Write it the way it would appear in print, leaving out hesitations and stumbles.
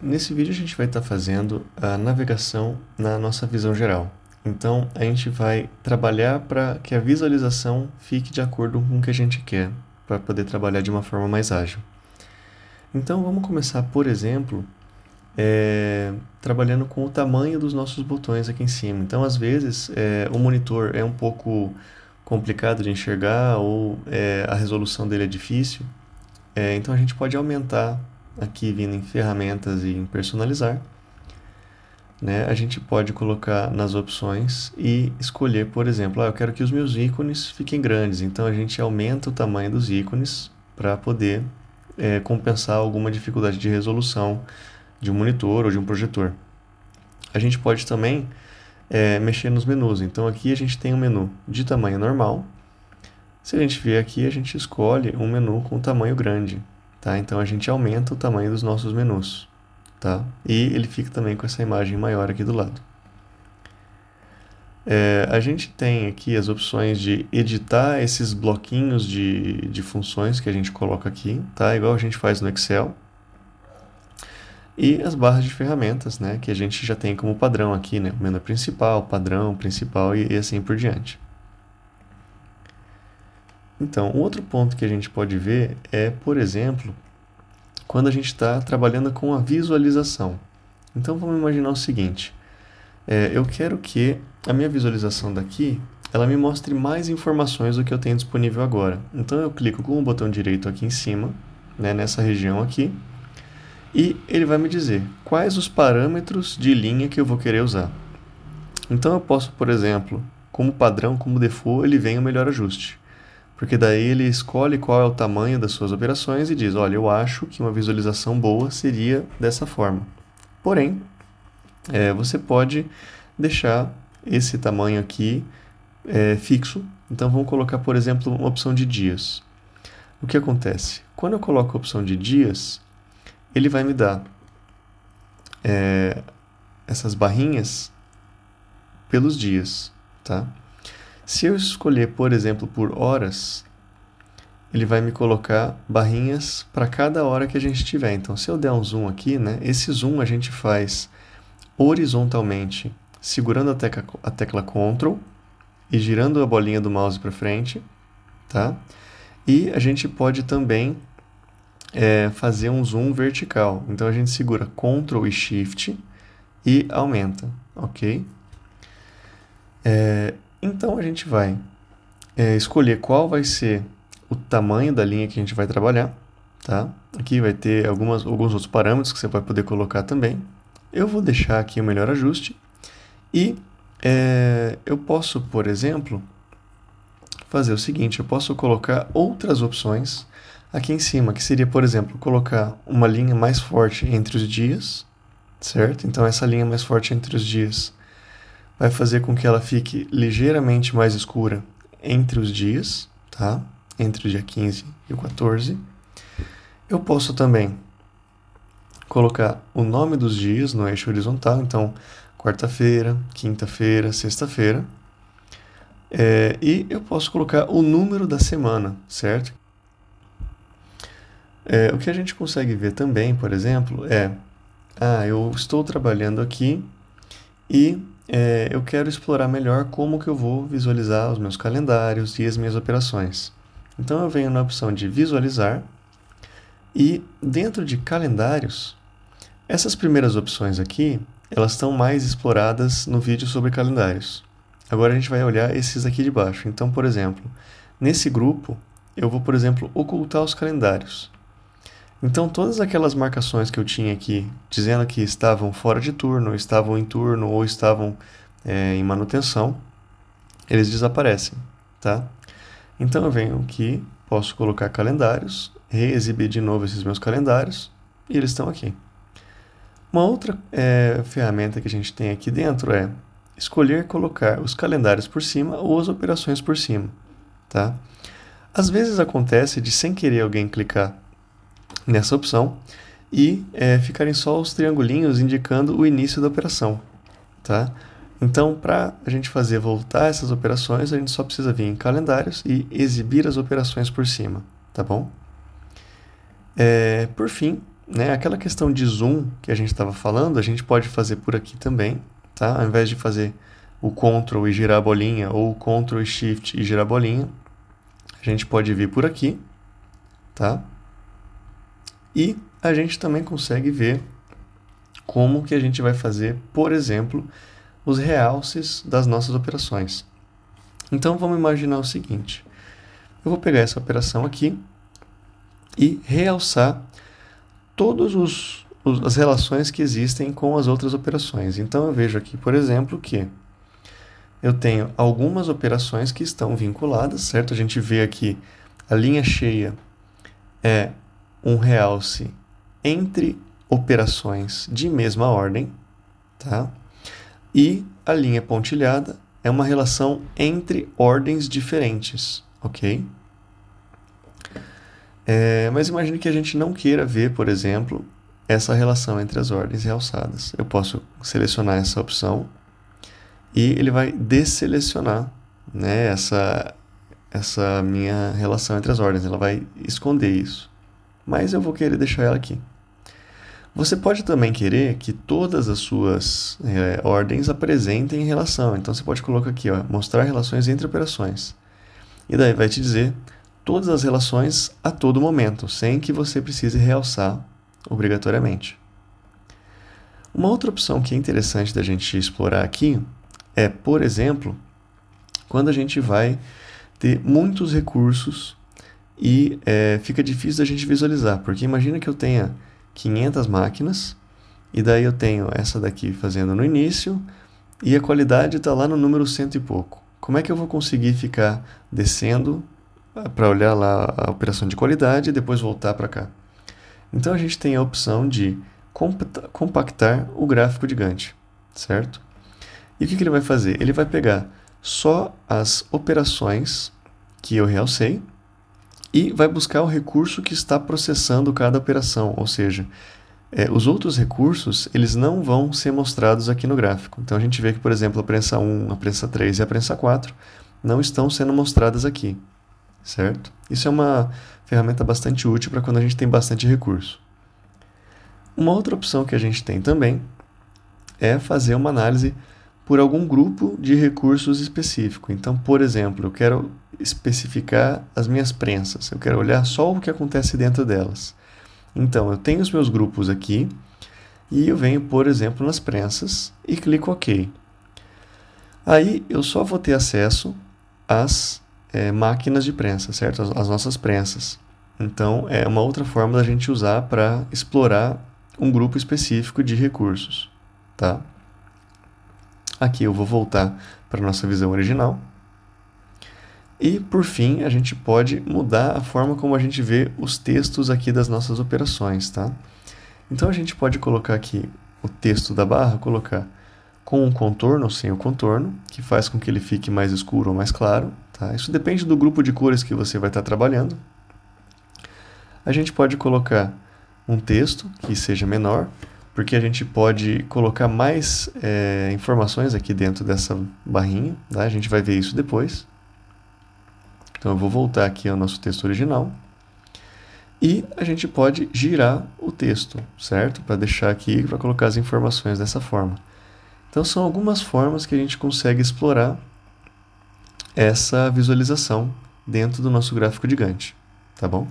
Nesse vídeo a gente vai estar fazendo a navegação na nossa visão geral. Então a gente vai trabalhar para que a visualização fique de acordo com o que a gente quer, para poder trabalhar de uma forma mais ágil. Então vamos começar, por exemplo, trabalhando com o tamanho dos nossos botões aqui em cima. Então às vezes o monitor é um pouco complicado de enxergar ou a resolução dele é difícil. Então a gente pode aumentar aqui vindo em ferramentas e em personalizar, né? A gente pode colocar nas opções e escolher, por exemplo, eu quero que os meus ícones fiquem grandes, então a gente aumenta o tamanho dos ícones para poder compensar alguma dificuldade de resolução de um monitor ou de um projetor. A gente pode também mexer nos menus, então aqui a gente tem um menu de tamanho normal. Se a gente vier aqui, a gente escolhe um menu com tamanho grande, tá? Então a gente aumenta o tamanho dos nossos menus, tá? E ele fica também com essa imagem maior aqui do lado. A gente tem aqui as opções de editar esses bloquinhos de funções que a gente coloca aqui, tá? Igual a gente faz no Excel. E as barras de ferramentas, né? Que a gente já tem como padrão aqui, né? O menu principal, padrão, principal e assim por diante. Então, um outro ponto que a gente pode ver é, por exemplo, quando a gente está trabalhando com a visualização. Então, vamos imaginar o seguinte. Eu quero que a minha visualização daqui, ela me mostre mais informações do que eu tenho disponível agora. Então, eu clico com o botão direito aqui em cima, né, nessa região aqui, e ele vai me dizer quais os parâmetros de linha que eu vou querer usar. Então, eu posso, por exemplo, como padrão, como default, ele vem o melhor ajuste. Porque daí ele escolhe qual é o tamanho das suas operações e diz, olha, eu acho que uma visualização boa seria dessa forma. Porém, você pode deixar esse tamanho aqui fixo. Então vamos colocar, por exemplo, uma opção de dias. O que acontece? Quando eu coloco a opção de dias, ele vai me dar essas barrinhas pelos dias, tá? Se eu escolher, por exemplo, por horas, ele vai me colocar barrinhas para cada hora que a gente tiver. Então, se eu der um zoom aqui, né, esse zoom a gente faz horizontalmente, segurando a tecla Ctrl e girando a bolinha do mouse para frente, tá? E a gente pode também fazer um zoom vertical. Então, a gente segura Ctrl e Shift e aumenta, ok? Então a gente vai escolher qual vai ser o tamanho da linha que a gente vai trabalhar, tá? Aqui vai ter alguns outros parâmetros que você vai poder colocar também. Eu vou deixar aqui o melhor ajuste e eu posso, por exemplo, fazer o seguinte, eu posso colocar outras opções aqui em cima, que seria, por exemplo, colocar uma linha mais forte entre os dias, certo? Então essa linha mais forte entre os dias vai fazer com que ela fique ligeiramente mais escura entre os dias, tá? Entre o dia 15 e o 14. Eu posso também colocar o nome dos dias no eixo horizontal, então quarta-feira, quinta-feira, sexta-feira. E eu posso colocar o número da semana, certo? O que a gente consegue ver também, por exemplo, eu estou trabalhando aqui e eu quero explorar melhor como que eu vou visualizar os meus calendários e as minhas operações. Então eu venho na opção de visualizar e dentro de calendários, essas primeiras opções aqui, elas estão mais exploradas no vídeo sobre calendários. Agora a gente vai olhar esses aqui de baixo. Então, por exemplo, nesse grupo, eu vou, por exemplo, ocultar os calendários. Então, todas aquelas marcações que eu tinha aqui, dizendo que estavam fora de turno, estavam em turno ou estavam em manutenção, eles desaparecem, tá? Então, eu venho aqui, posso colocar calendários, reexibir de novo esses meus calendários, e eles estão aqui. Uma outra ferramenta que a gente tem aqui dentro é escolher colocar os calendários por cima ou as operações por cima, tá? Às vezes acontece de, sem querer, alguém clicar nessa opção e ficarem só os triangulinhos indicando o início da operação, tá? Então, para a gente voltar essas operações, a gente só precisa vir em calendários e exibir as operações por cima, tá bom? Por fim, né, aquela questão de zoom que a gente estava falando, a gente pode fazer por aqui também, tá? Ao invés de fazer o Ctrl e girar a bolinha, ou o Ctrl e Shift e girar a bolinha, a gente pode vir por aqui, tá? E a gente também consegue ver como que a gente vai fazer, por exemplo, os realces das nossas operações. Então, vamos imaginar o seguinte. Eu vou pegar essa operação aqui e realçar todas as relações que existem com as outras operações. Então, eu vejo aqui, por exemplo, que eu tenho algumas operações que estão vinculadas, certo? A gente vê aqui a linha cheia é um realce entre operações de mesma ordem, tá? E a linha pontilhada é uma relação entre ordens diferentes, ok? Mas imagine que a gente não queira ver, por exemplo, essa relação entre as ordens realçadas. Eu posso selecionar essa opção e ele vai desselecionar, né, essa minha relação entre as ordens. Ela vai esconder isso. Mas eu vou querer deixar ela aqui. Você pode também querer que todas as suas ordens apresentem relação. Então você pode colocar aqui, ó, mostrar relações entre operações. E daí vai te dizer todas as relações a todo momento, sem que você precise realçar obrigatoriamente. Uma outra opção que é interessante da gente explorar aqui é, por exemplo, quando a gente vai ter muitos recursos e fica difícil da gente visualizar, porque imagina que eu tenha 500 máquinas e daí eu tenho essa daqui fazendo no início e a qualidade está lá no número 100 e pouco. Como é que eu vou conseguir ficar descendo para olhar lá a operação de qualidade e depois voltar para cá? Então a gente tem a opção de compactar o gráfico de Gantt, certo? E o que ele vai fazer? Ele vai pegar só as operações que eu realcei e vai buscar o recurso que está processando cada operação, ou seja, os outros recursos eles não vão ser mostrados aqui no gráfico. Então a gente vê que, por exemplo, a prensa 1, a prensa 3 e a prensa 4 não estão sendo mostradas aqui, certo? Isso é uma ferramenta bastante útil para quando a gente tem bastante recurso. Uma outra opção que a gente tem também é fazer uma análise por algum grupo de recursos específico. Então, por exemplo, eu quero especificar as minhas prensas, eu quero olhar só o que acontece dentro delas. Então, eu tenho os meus grupos aqui e eu venho, por exemplo, nas prensas e clico OK. Aí, eu só vou ter acesso às máquinas de prensa, certo? As nossas prensas. Então, é uma outra forma da gente usar para explorar um grupo específico de recursos, tá? Aqui eu vou voltar para a nossa visão original. E, por fim, a gente pode mudar a forma como a gente vê os textos aqui das nossas operações, tá? Então, a gente pode colocar aqui o texto da barra, colocar com um contorno ou sem o contorno, que faz com que ele fique mais escuro ou mais claro, tá? Isso depende do grupo de cores que você vai estar trabalhando. A gente pode colocar um texto que seja menor, porque a gente pode colocar mais informações aqui dentro dessa barrinha, tá? A gente vai ver isso depois. Então eu vou voltar aqui ao nosso texto original. E a gente pode girar o texto, certo? Para deixar aqui, para colocar as informações dessa forma. Então são algumas formas que a gente consegue explorar essa visualização dentro do nosso gráfico de Gantt, tá bom?